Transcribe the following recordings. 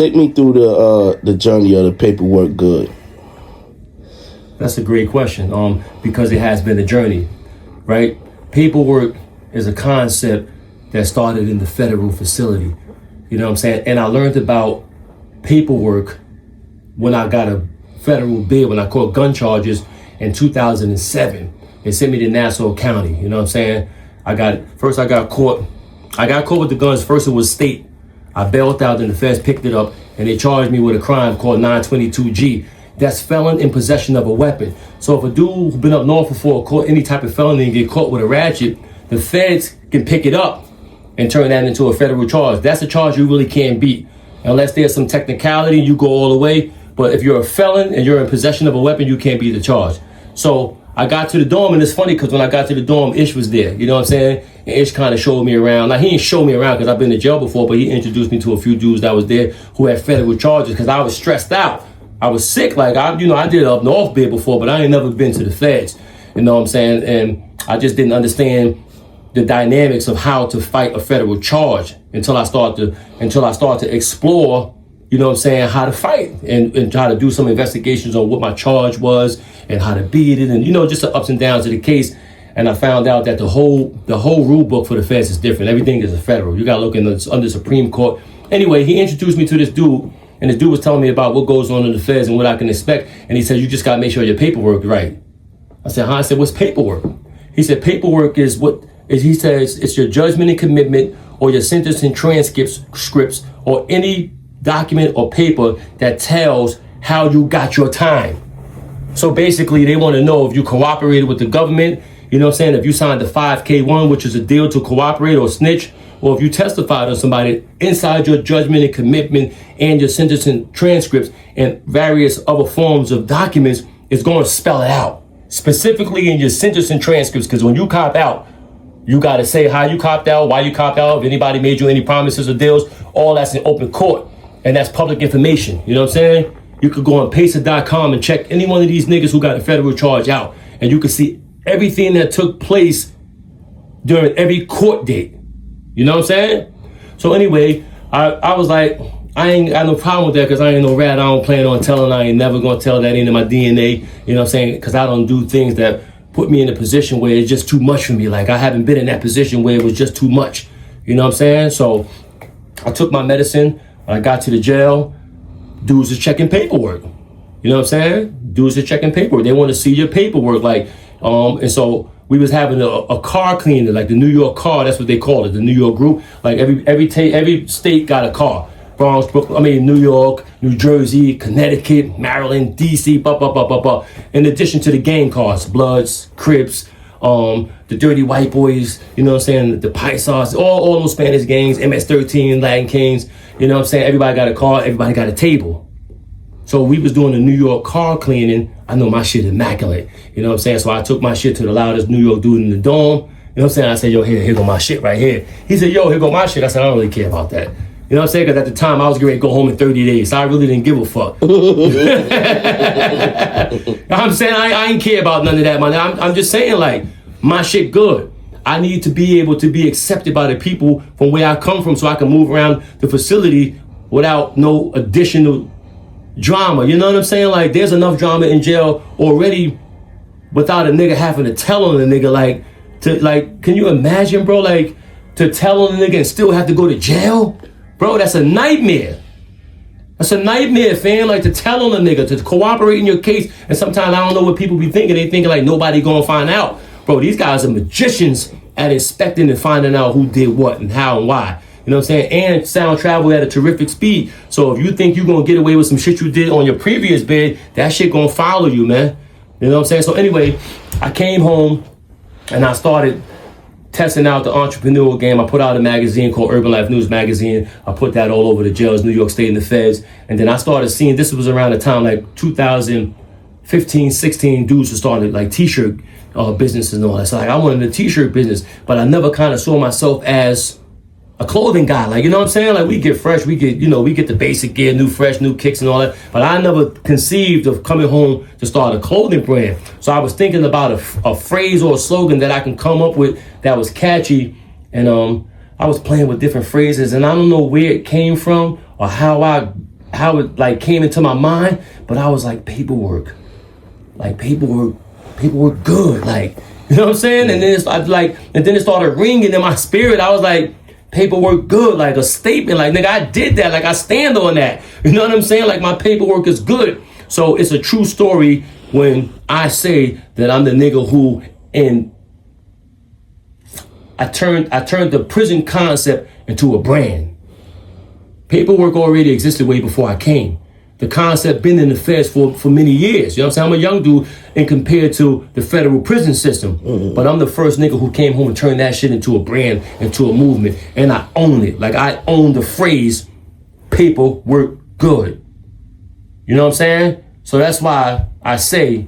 Take me through the journey of the paperwork good. That's a great question. Because it has been a journey, right? Paperwork is a concept that started in the federal facility. You know what I'm saying? And I learned about paperwork when I got a federal bid, when I caught gun charges in 2007. They sent me to Nassau County. You know what I'm saying? I got caught with the guns. First it was state. I bailed out and the feds picked it up and they charged me with a crime called 922G. That's felon in possession of a weapon. So if a dude who's been up north before caught any type of felony and get caught with a ratchet, the feds can pick it up and turn that into a federal charge. That's a charge you really can't beat. Unless there's some technicality, you go all the way. But if you're a felon and you're in possession of a weapon, you can't beat the charge. So I got to the dorm, and it's funny because when I got to the dorm, Ish was there. You know what I'm saying? And Ish kind of showed me around. Now, he didn't show me around because I've been to jail before, but he introduced me to a few dudes that was there who had federal charges because I was stressed out. I was sick. Like, I did up north bid before, but I ain't never been to the feds. You know what I'm saying? And I just didn't understand the dynamics of how to fight a federal charge until I start to explore, you know what I'm saying, how to fight and try to do some investigations on what my charge was and how to beat it and, you know, just the ups and downs of the case. And I found out that the whole rule book for the feds is different. Everything is a federal. You got to look under Supreme Court. Anyway, he introduced me to this dude, and this dude was telling me about what goes on in the feds and what I can expect. And he said, you just got to make sure your paperwork right. I said, huh? I said, what's paperwork? He said, paperwork is he says it's your judgment and commitment or your sentencing transcripts or any document or paper that tells how you got your time. So basically, they want to know if you cooperated with the government, you know what I'm saying, if you signed the 5K1, which is a deal to cooperate or snitch, or if you testified on somebody inside your judgment and commitment and your sentencing transcripts and various other forms of documents, it's going to spell it out. Specifically in your sentencing transcripts, because when you cop out, you got to say how you copped out, why you copped out, if anybody made you any promises or deals, all that's in open court. And that's public information, you know what I'm saying? You could go on pacer.com and check any one of these niggas who got a federal charge out. And you can see everything that took place during every court date. You know what I'm saying? So anyway, I was like, I ain't got no problem with that because I ain't no rat. I don't plan on telling. I ain't never going to tell that into my DNA. You know what I'm saying? Because I don't do things that put me in a position where it's just too much for me. Like, I haven't been in that position where it was just too much. You know what I'm saying? So I took my medicine. When I got to the jail, dudes are checking paperwork. You know what I'm saying? Dudes are checking paperwork. They want to see your paperwork. Like, and so we was having a car cleaner, like the New York car. That's what they call it, the New York group. Like every state got a car. Bronx, Brooklyn, New York, New Jersey, Connecticut, Maryland, DC, blah. In addition to the gang cars, Bloods, Crips, the Dirty White Boys, you know what I'm saying, the Paisas, all those Spanish gangs, MS-13, Latin Kings, you know what I'm saying, everybody got a car, everybody got a table. So we was doing the New York car cleaning. I know my shit immaculate, you know what I'm saying, so I took my shit to the loudest New York dude in the dorm, you know what I'm saying, I said, yo, here go my shit right here. He said, yo, here go my shit. I said, I don't really care about that. You know what I'm saying? Because at the time, I was getting ready to go home in 30 days. So I really didn't give a fuck. I'm saying I ain't care about none of that, man. I'm just saying, like, my shit good. I need to be able to be accepted by the people from where I come from so I can move around the facility without no additional drama. You know what I'm saying? Like, there's enough drama in jail already without a nigga having to tell on a nigga. Can you imagine, bro? Like, to tell on a nigga and still have to go to jail? Bro, that's a nightmare. That's a nightmare, fam. Like, to tell on a nigga, to cooperate in your case. And sometimes I don't know what people be thinking. They thinking like nobody gonna find out. Bro, these guys are magicians at inspecting and finding out who did what and how and why. You know what I'm saying? And sound travel at a terrific speed. So if you think you're gonna get away with some shit you did on your previous bid, that shit gonna follow you, man. You know what I'm saying? So anyway, I came home and I started testing out the entrepreneurial game. I put out a magazine called Urban Life News Magazine. I put that all over the jails, New York State and the feds. And then I started seeing, this was around the time like 2015, 16, dudes were starting like t-shirt businesses and all that. So like I wanted a t-shirt business, but I never kind of saw myself as a clothing guy. Like, you know what I'm saying? Like we get fresh, we get the basic gear, new kicks and all that. But I never conceived of coming home to start a clothing brand. So I was thinking about a phrase or a slogan that I can come up with that was catchy. And I was playing with different phrases and I don't know where it came from or how I how it like came into my mind, but I was like, paperwork good, like, you know what I'm saying? And then it started ringing in my spirit. I was like, paperwork good, like a statement, like, nigga, I did that, like I stand on that. You know what I'm saying? Like, my paperwork is good. So it's a true story when I say that I'm the nigga who, and I turned the prison concept into a brand. Paperwork already existed way before I came. The concept been in the feds for many years. You know what I'm saying? I'm a young dude and compared to the federal prison system. But I'm the first nigga who came home and turned that shit into a brand, into a movement. And I own it. Like, I own the phrase, paperwork good. You know what I'm saying? So that's why I say,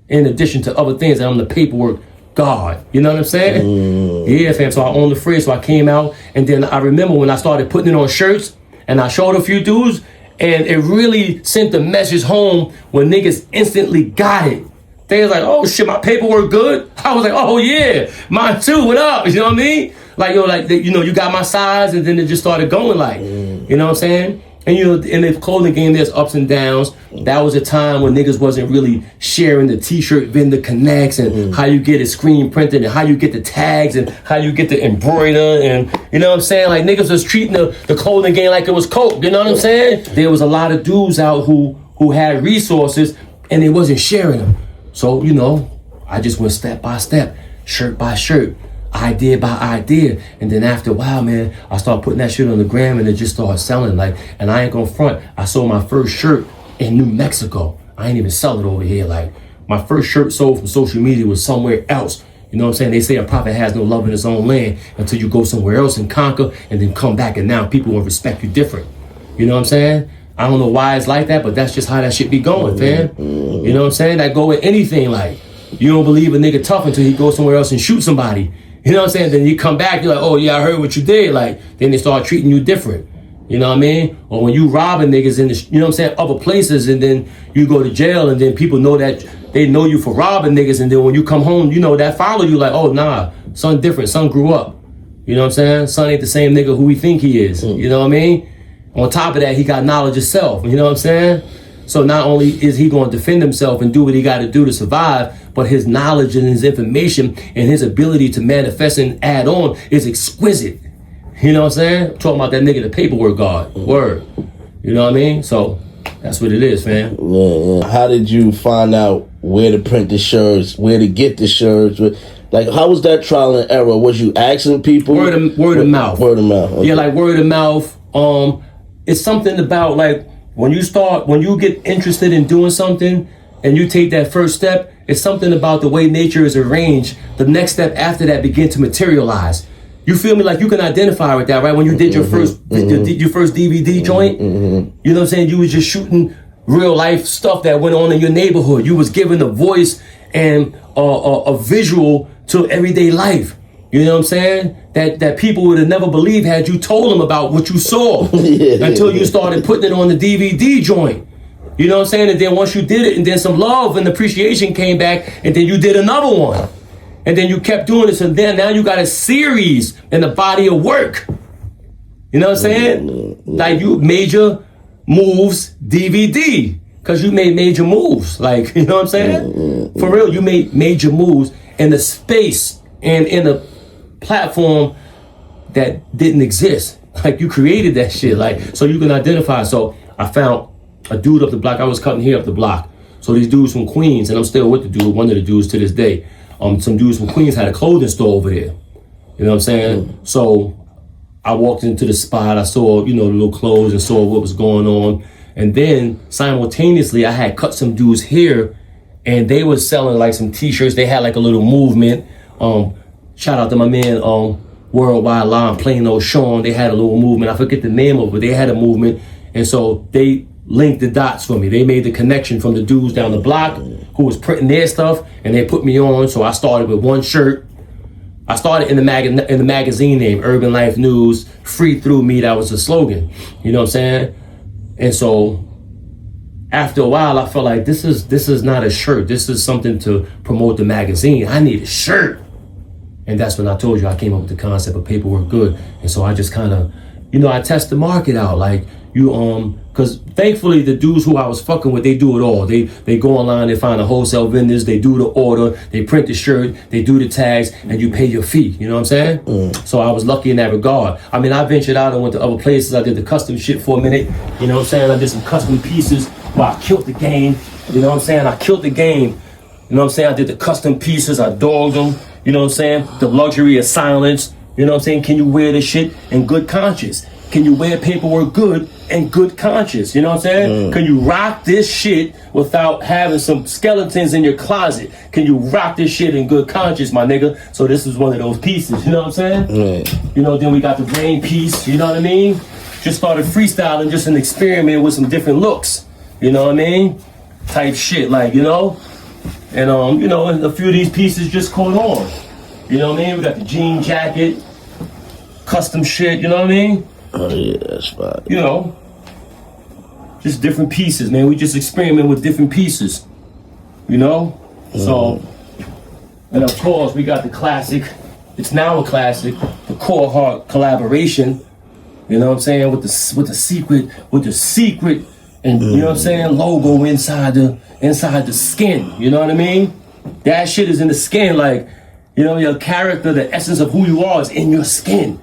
in addition to other things, that I'm the paperwork God. You know what I'm saying? Yeah, fam. So I own the phrase. So I came out, and then I remember when I started putting it on shirts, and I showed a few dudes, and it really sent the message home when niggas instantly got it. They was like, oh shit, my paperwork good? I was like, oh yeah, mine too, what up? You know what I mean? Like, yo, like, you got my size, and then it just started going like, you know what I'm saying? And in the clothing game, there's ups and downs. That was a time when niggas wasn't really sharing the t-shirt vendor connects and how you get it screen printed and how you get the tags and how you get the embroider and, you know what I'm saying? Like, niggas was treating the clothing game like it was coke, you know what I'm saying? There was a lot of dudes out who had resources and they wasn't sharing them. So, I just went step by step, shirt by shirt, idea by idea, and then after a while, man, I started putting that shit on the gram and it just started selling. Like, and I ain't gonna front, I sold my first shirt in New Mexico. I ain't even sell it over here. Like, my first shirt sold from social media was somewhere else. You know what I'm saying? They say a prophet has no love in his own land until you go somewhere else and conquer and then come back, and now people will respect you different. You know what I'm saying? I don't know why it's like that, but that's just how that shit be going, fam. You know what I'm saying? That go with anything. Like, you don't believe a nigga tough until he goes somewhere else and shoot somebody. You know what I'm saying? Then you come back, you're like, oh yeah, I heard what you did. Like, then they start treating you different. You know what I mean? Or when you robbing niggas in the, you know what I'm saying, other places, and then you go to jail, and then people know that they know you for robbing niggas, and then when you come home, that follow you like, oh nah, son different, son grew up. You know what I'm saying? Son ain't the same nigga who we think he is. You know what I mean? On top of that, he got knowledge of self. You know what I'm saying? So not only is he going to defend himself and do what he got to do to survive, but his knowledge and his information and his ability to manifest and add on is exquisite. You know what I'm saying? I'm talking about that nigga, the paperwork God. Word. You know what I mean? So that's what it is, fam. Yeah. How did you find out where to print the shirts, where to get the shirts? Like, how was that trial and error? Was you asking people? Word of mouth. Word of mouth. Okay. Yeah, like word of mouth. It's something about, like, when you get interested in doing something and you take that first step, it's something about the way nature is arranged. The next step after that begin to materialize. You feel me? Like, you can identify with that, right? When you did your first DVD joint, you know what I'm saying? You was just shooting real life stuff that went on in your neighborhood. You was giving a voice and a visual to everyday life. You know what I'm saying? That people would have never believed had you told them about what you saw until you started putting it on the DVD joint. You know what I'm saying? And then once you did it, and then some love and appreciation came back, and then you did another one. And then you kept doing this, and then now you got a series and a body of work. You know what I'm saying? Like, you major moves DVD, because you made major moves. Like, you know what I'm saying? For real, you made major moves in the space and in the platform that didn't exist. Like, you created that shit, like, so you can identify. So I found a dude up the block. I was cutting hair up the block. So these dudes from Queens, and I'm still with the dude, one of the dudes to this day. Some dudes from Queens had a clothing store over there. You know what I'm saying? So I walked into the spot. I saw, the little clothes and saw what was going on. And then simultaneously, I had cut some dudes' hair, and they was selling like some t-shirts. They had like a little movement. Shout out to my man, Worldwide Line, Plano Sean. They had a little movement. I forget the name of it, but they had a movement. And so they linked the dots for me. They made the connection from the dudes down the block who was printing their stuff, and they put me on. So I started with one shirt. I started in the magazine name, Urban Life News, free through me. That was the slogan. You know what I'm saying? And so after a while, I felt like this is not a shirt. This is something to promote the magazine. I need a shirt. And that's when I told you I came up with the concept of paperwork good. And so I just kind of, I test the market out. Like, because thankfully the dudes who I was fucking with, they do it all. They go online, they find the wholesale vendors, they do the order, they print the shirt, they do the tags, and you pay your fee. You know what I'm saying? So I was lucky in that regard. I mean, I ventured out and went to other places. I did the custom shit for a minute. You know what I'm saying? I did some custom pieces where I killed the game. You know what I'm saying? I killed the game. You know what I'm saying? I did the custom pieces. I dogged them. You know what I'm saying? The luxury of silence. You know what I'm saying? Can you wear this shit in good conscience? Can you wear paperwork good and good conscience? You know what I'm saying? Can you rock this shit without having some skeletons in your closet? Can you rock this shit in good conscience, my nigga? So this is one of those pieces, you know what I'm saying? You know, then we got the brain piece, you know what I mean? Just started freestyling, just an experiment with some different looks, you know what I mean? Type shit, like, you know? And, you know, and a few of these pieces just caught on. You know what I mean? We got the jean jacket, custom shit, you know what I mean? Oh yeah, that's fine. You know, just different pieces, man. We just experiment with different pieces, you know? So, and of course, we got the classic, it's now a classic, the Core Heart collaboration, you know what I'm saying? With the secret, and you know what I'm saying, logo inside the skin, you know what I mean? That shit is in the skin, like, you know, your character, the essence of who you are is in your skin.